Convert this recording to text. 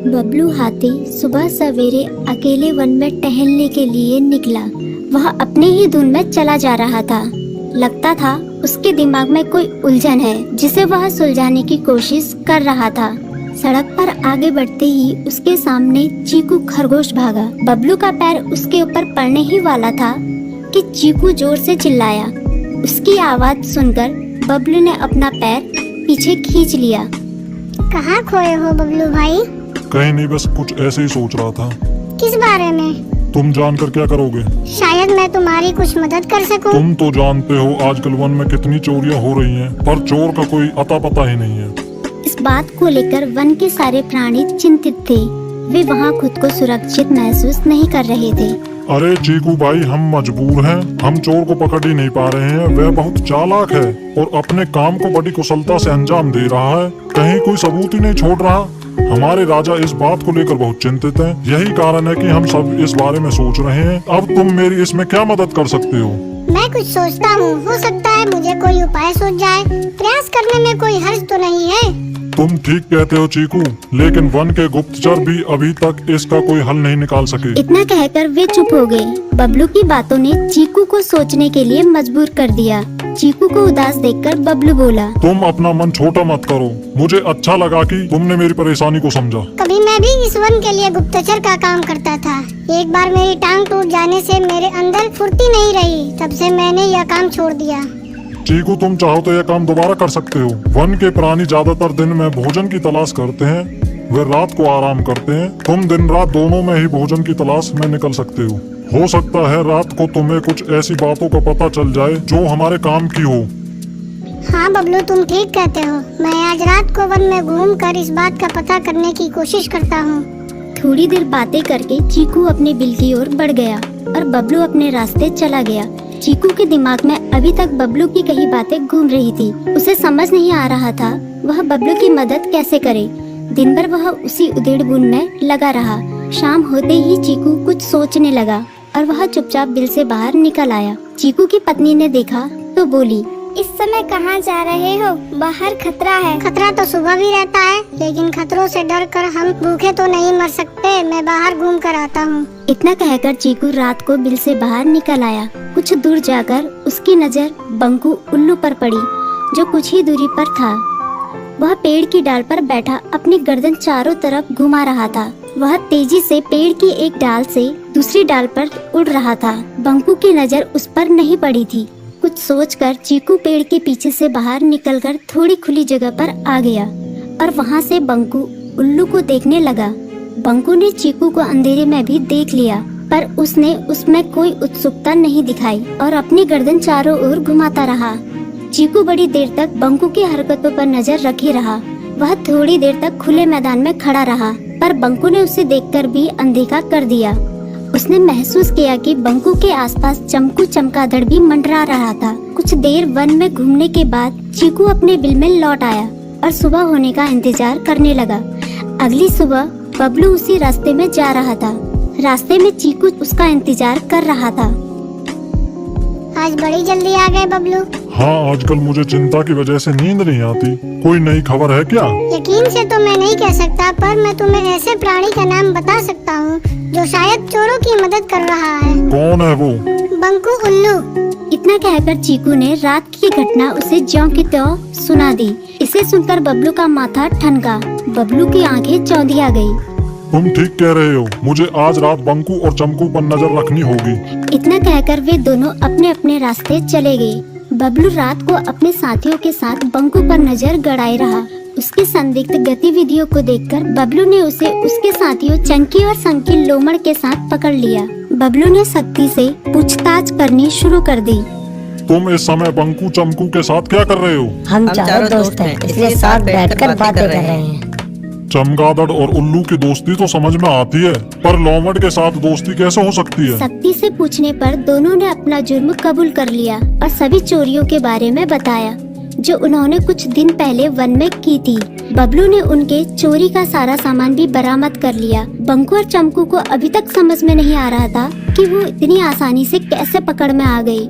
बबलू हाथी सुबह सवेरे अकेले वन में टहलने के लिए निकला। वह अपने ही धुन में चला जा रहा था। लगता था उसके दिमाग में कोई उलझन है जिसे वह सुलझाने की कोशिश कर रहा था। सड़क पर आगे बढ़ते ही उसके सामने चीकू खरगोश भागा। बबलू का पैर उसके ऊपर पड़ने ही वाला था कि चीकू जोर से चिल्लाया। उसकी आवाज सुनकर बबलू ने अपना पैर पीछे खींच लिया। कहाँ खोए हो बबलू भाई? कहीं नहीं, बस कुछ ऐसे ही सोच रहा था। किस बारे में? तुम जानकर क्या करोगे? शायद मैं तुम्हारी कुछ मदद कर सकूं। तुम तो जानते हो आजकल वन में कितनी चोरियां हो रही हैं, पर चोर का कोई अता पता ही नहीं है। इस बात को लेकर वन के सारे प्राणी चिंतित थे। वे वहाँ खुद को सुरक्षित महसूस नहीं कर रहे थे। अरे चीकू भाई, हम मजबूर हैं। हम चोर को पकड़ ही नहीं पा रहे हैं। वह बहुत चालाक है और अपने काम को बड़ी कुशलता से अंजाम दे रहा है। कहीं कोई सबूत ही नहीं छोड़ रहा। हमारे राजा इस बात को लेकर बहुत चिंतित हैं। यही कारण है कि हम सब इस बारे में सोच रहे हैं। अब तुम मेरी इसमें क्या मदद कर सकते हो? मैं कुछ सोचता हूँ, हो सकता है मुझे कोई उपाय सूझ जाए। प्रयास करने में कोई हर्ज तो नहीं है। तुम ठीक कहते हो चीकू, लेकिन वन के गुप्तचर भी अभी तक इसका कोई हल नहीं निकाल सके। इतना कहकर वे चुप हो गए। बबलू की बातों ने चीकू को सोचने के लिए मजबूर कर दिया। चीकू को उदास देखकर बबलू बोला, तुम अपना मन छोटा मत करो। मुझे अच्छा लगा कि तुमने मेरी परेशानी को समझा। कभी मैं भी इस वन के लिए गुप्तचर का काम करता था। एक बार मेरी टांग टूट जाने से मेरे अंदर फुर्ती नहीं रही। तब से मैंने यह काम छोड़ दिया। चीकू, तुम चाहो तो यह काम दोबारा कर सकते हो। वन के प्राणी ज्यादातर दिन में भोजन की तलाश करते हैं, वे रात को आराम करते हैं। तुम दिन रात दोनों में ही भोजन की तलाश में निकल सकते हो सकता है रात को तुम्हें कुछ ऐसी बातों का पता चल जाए जो हमारे काम की हो। हाँ बबलू, तुम ठीक कहते हो। मैं आज रात को वन में घूमकर इस बात का पता करने की कोशिश करता हूँ। थोड़ी देर बातें करके चीकू अपने बिल की ओर बढ़ गया और बबलू अपने रास्ते चला गया। चीकू के दिमाग में अभी तक बबलू की कई बातें घूम रही थी। उसे समझ नहीं आ रहा था वह बबलू की मदद कैसे करे। दिन भर वह उसी उधेड़-बुन में लगा रहा। शाम होते ही चीकू कुछ सोचने लगा और वह चुपचाप बिल से बाहर निकल आया। चीकू की पत्नी ने देखा तो बोली, इस समय कहाँ जा रहे हो? बाहर खतरा है। खतरा तो सुबह भी रहता है, लेकिन खतरों से डरकर हम भूखे तो नहीं मर सकते। मैं बाहर घूम कर आता हूँ। इतना कहकर चीकू रात को बिल से बाहर निकल आया। कुछ दूर जाकर उसकी नजर बंकू उल्लू पर पड़ी, जो कुछ ही दूरी पर था। वह पेड़ की डाल पर बैठा अपनी गर्दन चारों तरफ घुमा रहा था। वह तेजी से पेड़ की एक डाल से दूसरी डाल पर उड़ रहा था। बंकू की नजर उस पर नहीं पड़ी थी। कुछ सोचकर चीकू पेड़ के पीछे से बाहर निकलकर थोड़ी खुली जगह पर आ गया और वहाँ से बंकू उल्लू को देखने लगा। बंकू ने चीकू को अंधेरे में भी देख लिया, पर उसने उसमें कोई उत्सुकता नहीं दिखाई और अपनी गर्दन चारों ओर घुमाता रहा। चीकू बड़ी देर तक बंकू की हरकतों पर नजर रखे रहा। वह थोड़ी देर तक खुले मैदान में खड़ा रहा, पर बंकू ने उसे देखकर भी अनदेखा कर दिया। उसने महसूस किया कि बंकू के आसपास चमकू चमगादड़ भी मंडरा रहा था। कुछ देर वन में घूमने के बाद चीकू अपने बिल में लौट आया और सुबह होने का इंतजार करने लगा। अगली सुबह बबलू उसी रास्ते में जा रहा था। रास्ते में चीकू उसका इंतजार कर रहा था। आज बड़ी जल्दी आ गए बबलू। हाँ, आजकल मुझे चिंता की वजह से नींद नहीं आती। कोई नई खबर है क्या? यकीन से तो मैं नहीं कह सकता, पर मैं तुम्हें ऐसे प्राणी का नाम बता सकता हूँ जो शायद चोरों की मदद कर रहा है। कौन है वो? बंकू उल्लू। इतना कहकर चीकू ने रात की घटना उसे ज्यों की त्यों सुना दी। इसे सुनकर बबलू का माथा ठनका। बबलू की आंखें चौंधिया गई। तुम ठीक कह रहे हो। मुझे आज रात बंकू और चमकू पर नजर रखनी होगी। इतना कहकर वे दोनों अपने अपने रास्ते चले गए। बबलू रात को अपने साथियों के साथ बंकू पर नजर गड़ाए रहा। उसकी संदिग्ध गतिविधियों को देखकर बबलू ने उसे उसके साथियों चंकी और संकी लोमड़ के साथ पकड़ लिया। बबलू ने सख्ती से पूछताछ करनी शुरू कर दी। तुम इस समय बंकू चमकू के साथ क्या कर रहे हो? हम चारों दोस्त हैं, इसलिए साथ बैठकर बातें कर रहे हैं। चमगादड़ और उल्लू की दोस्ती तो समझ में आती है, पर लोमड़ के साथ दोस्ती कैसे हो सकती है? सख्ती से पूछने पर दोनों ने अपना जुर्म कबूल कर लिया और सभी चोरियों के बारे में बताया जो उन्होंने कुछ दिन पहले वन में की थी। बबलू ने उनके चोरी का सारा सामान भी बरामद कर लिया। बंकू और चमकू को अभी तक समझ में नहीं आ रहा था कि वो इतनी आसानी से कैसे पकड़ में आ गई।